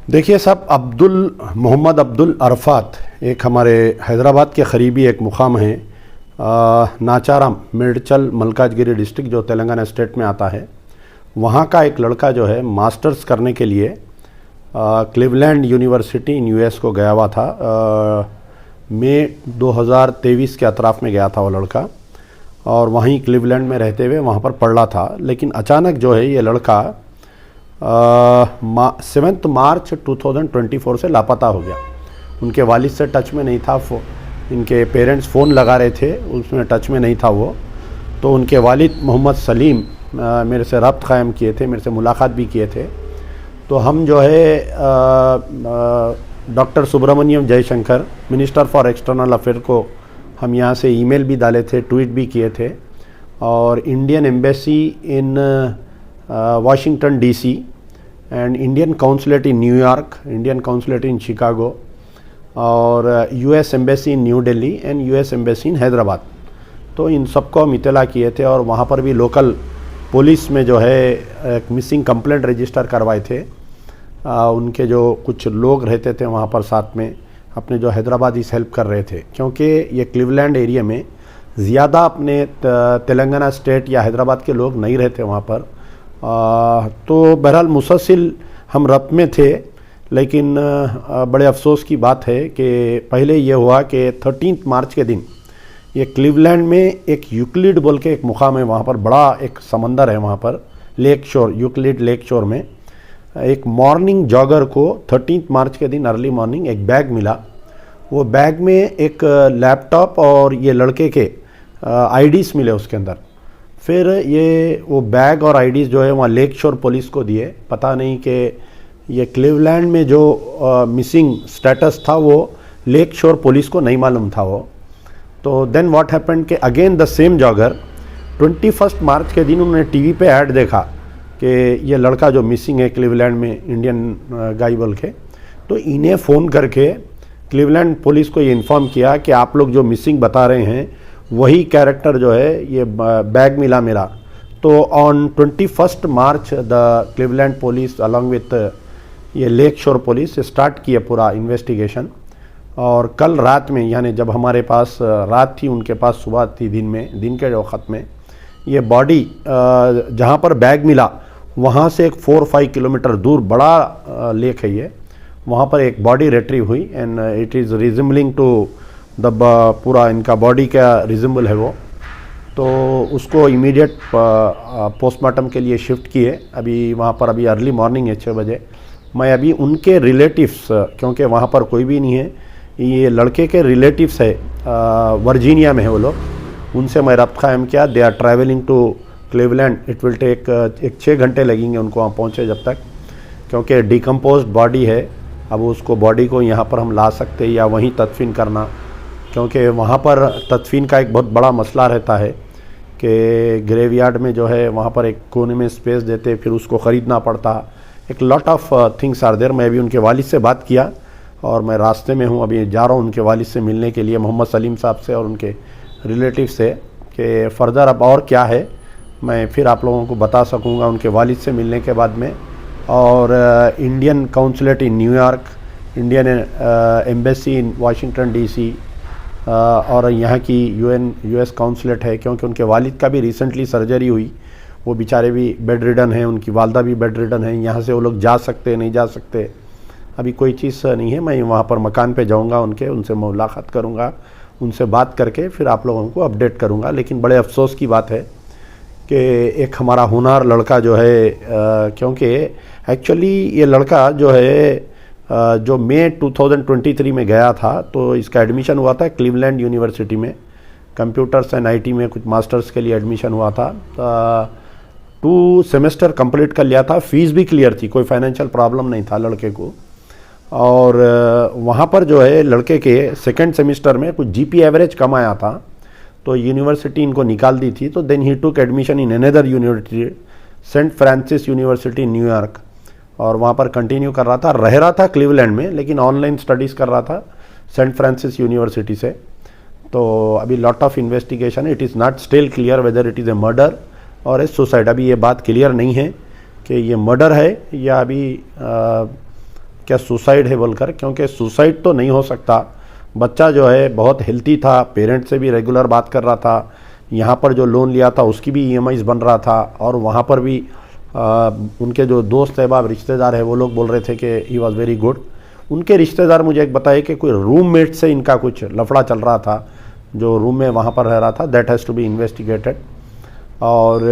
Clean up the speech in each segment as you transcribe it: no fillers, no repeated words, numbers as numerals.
देखिए साहब, मोहम्मद अब्दुल अरफात एक हमारे हैदराबाद के करीबी एक मुकाम है, नाचाराम, मेडचल, मलकाजगिरी डिस्ट्रिक्ट, जो तेलंगाना स्टेट में आता है। वहाँ का एक लड़का जो है मास्टर्स करने के लिए क्लीवलैंड यूनिवर्सिटी इन यूएस को गया हुआ था। मई 2023 के अतराफ में गया था वो लड़का, और वहीं क्लीवलैंड में रहते हुए वहाँ पर पढ़ रहा था। लेकिन अचानक जो है ये लड़का 7 मार्च 2024 से लापता हो गया। उनके वालिद से टच में नहीं था, इनके पेरेंट्स फ़ोन लगा रहे थे, उसमें टच में नहीं था वो। तो उनके वालिद मोहम्मद सलीम मेरे से रब्त क़ायम किए थे, मेरे से मुलाकात भी किए थे। तो हम जो है doctor Subrahmanyam Jaishankar, minister for external affair को हम यहाँ से ईमेल भी डाले थे, ट्वीट भी किए थे, और Indian embassy in Washington DC and Indian consulate in New York, Indian consulate in Chicago, और US embassy in new Delhi and US embassy in Hyderabad. तो इन सबको हम इत्तला किए थे, और वहाँ पर भी लोकल पुलिस में जो है एक मिसिंग कंप्लेंट रजिस्टर करवाए थे। उनके जो कुछ लोग रहते थे वहाँ पर साथ में, अपने जो हैदराबादीज़ हेल्प कर रहे थे, क्योंकि ये क्लीवलैंड एरिया में ज़्यादा अपने तेलंगाना स्टेट या हैदराबाद के लोग नहीं रहते वहाँ पर। तो बहरहाल मुसलसिल हम रब्त में थे। लेकिन बड़े अफसोस की बात है कि पहले ये हुआ कि 13 मार्च के दिन ये क्लीवलैंड में एक यूक्लिड बोल के एक मुकाम है, वहाँ पर बड़ा एक समंदर है, वहाँ पर लेक शोर, यूक्लिड लेक शोर में एक मॉर्निंग जॉगर को 13 मार्च के दिन अर्ली मॉर्निंग एक बैग मिला। वो बैग में एक लैपटॉप और ये लड़के के आईडीज़ मिले उसके अंदर। फिर ये वो बैग और आईडीज़ जो है वहाँ लेक शोर पुलिस को दिए। पता नहीं कि ये क्लीवलैंड में जो मिसिंग स्टेटस था वो लेक शोर पुलिस को नहीं मालूम था वो। तो देन व्हाट हैपेंड कि अगेन द सेम जॉगर 21 मार्च के दिन उन्होंने टीवी पे ऐड देखा कि ये लड़का जो मिसिंग है क्लीवलैंड में, इंडियन गाय बोल के। तो इन्हें फ़ोन करके क्लीवलैंड पुलिस को ये इन्फॉर्म किया कि आप लोग जो मिसिंग बता रहे हैं वही कैरेक्टर जो है, ये बैग मिला मेरा। तो on 21 March the Cleveland police along with ये लेक शोर पुलिस स्टार्ट किया पूरा इन्वेस्टिगेशन। और कल रात में, यानी जब हमारे पास रात थी उनके पास सुबह थी, दिन के वक़्त में ये बॉडी जहाँ पर बैग मिला वहाँ से एक 4-5 किलोमीटर दूर बड़ा लेक है ये, वहाँ पर एक बॉडी रिट्रीव हुई and it is resembling to the पूरा इनका बॉडी का रिजेंबल है वो। तो उसको इमीडिएट पोस्टमार्टम के लिए शिफ्ट किए। अभी वहाँ पर अभी अर्ली मॉर्निंग है 6 बजे। मैं अभी उनके रिलेटिव्स, क्योंकि वहाँ पर कोई भी नहीं है, ये लड़के के रिलेटिव्स है, वर्जीनिया में है वो लोग, उनसे मैं रब्त क़ायम किया। They are travelling to Cleveland. It will take 6 घंटे लगेंगे उनको वहाँ पहुँचे जब तक, क्योंकि डिकम्पोज्ड बॉडी है। अब उसको बॉडी को यहाँ पर हम ला सकते या वहीं तदफीन करना, क्योंकि वहाँ पर तदफीन का एक बहुत बड़ा मसला रहता है कि ग्रेवयार्ड में जो है वहाँ पर एक कोने में स्पेस देते, फिर उसको ख़रीदना पड़ता। एक lot of things are there. मैं अभी उनके वालिद से बात किया और मैं रास्ते में हूँ, अभी जा रहा हूँ उनके वालिद से मिलने के लिए, मोहम्मद सलीम साहब से और उनके रिलेटिव से, कि फ़र्दर अब और क्या है मैं फिर आप लोगों को बता सकूँगा उनके वालिद से मिलने के बाद में। और Indian consulate in New York, Indian embassy in Washington DC, और यहाँ की यूएस काउंसलेट है, क्योंकि उनके वालिद का भी रिसेंटली सर्जरी हुई। वो बेचारे भी बेड रिडन हैं, उनकी वालदा भी बेड रिडन है। यहाँ से वो लोग जा सकते नहीं जा सकते, अभी कोई चीज़ नहीं है। मैं वहाँ पर मकान पे जाऊँगा उनसे मुलाकात करूँगा, उनसे बात करके फिर आप लोगों को अपडेट करूँगा। लेकिन बड़े अफसोस की बात है कि एक हमारा होनहार लड़का जो है, क्योंकि एक्चुअली ये लड़का जो है जो मई 2023 में गया था, तो इसका एडमिशन हुआ था क्लीवलैंड यूनिवर्सिटी में, कंप्यूटर्स एंड आईटी में कुछ मास्टर्स के लिए एडमिशन हुआ था। 2 सेमेस्टर कंप्लीट कर लिया था, फ़ीस भी क्लियर थी, कोई फाइनेंशियल प्रॉब्लम नहीं था लड़के को। और वहाँ पर जो है लड़के के 2nd सेमेस्टर में कुछ जीपी एवरेज कम आया था, तो यूनिवर्सिटी इनको निकाल दी थी। तो then he took admission in another university, Saint Francis University न्यूयॉर्क, और वहाँ पर कंटिन्यू कर रहा था। रह रहा था क्लीवलैंड में, लेकिन ऑनलाइन स्टडीज़ कर रहा था सेंट फ्रांसिस यूनिवर्सिटी से। तो अभी lot of investigation, it is not still clear whether it is a murder और ए सुसाइड। अभी ये बात क्लियर नहीं है कि ये मर्डर है या अभी क्या सुसाइड है बोलकर, क्योंकि सुसाइड तो नहीं हो सकता। बच्चा जो है बहुत हेल्थी था, पेरेंट्स से भी रेगुलर बात कर रहा था, यहाँ पर जो लोन लिया था उसकी भी ईएमआईज बन रहा था, और वहाँ पर भी उनके जो दोस्त अहबाब रिश्तेदार है वो लोग बोल रहे थे कि ही वॉज वेरी गुड। उनके रिश्तेदार मुझे एक बताए कि कोई रूममेट से इनका कुछ लफड़ा चल रहा था, जो रूम में वहाँ पर रह रहा था। That has to be investigated, और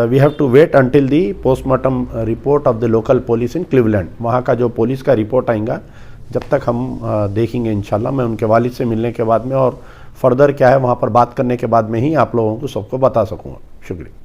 we have to wait until the postmortem report of the local police in Cleveland. वहाँ का जो पुलिस का रिपोर्ट आएगा जब तक हम देखेंगे इंशाल्लाह। मैं उनके वालिद से मिलने के बाद में और फर्दर क्या है वहाँ पर बात करने के बाद में ही आप लोगों को सबको बता सकूँगा। शुक्रिया।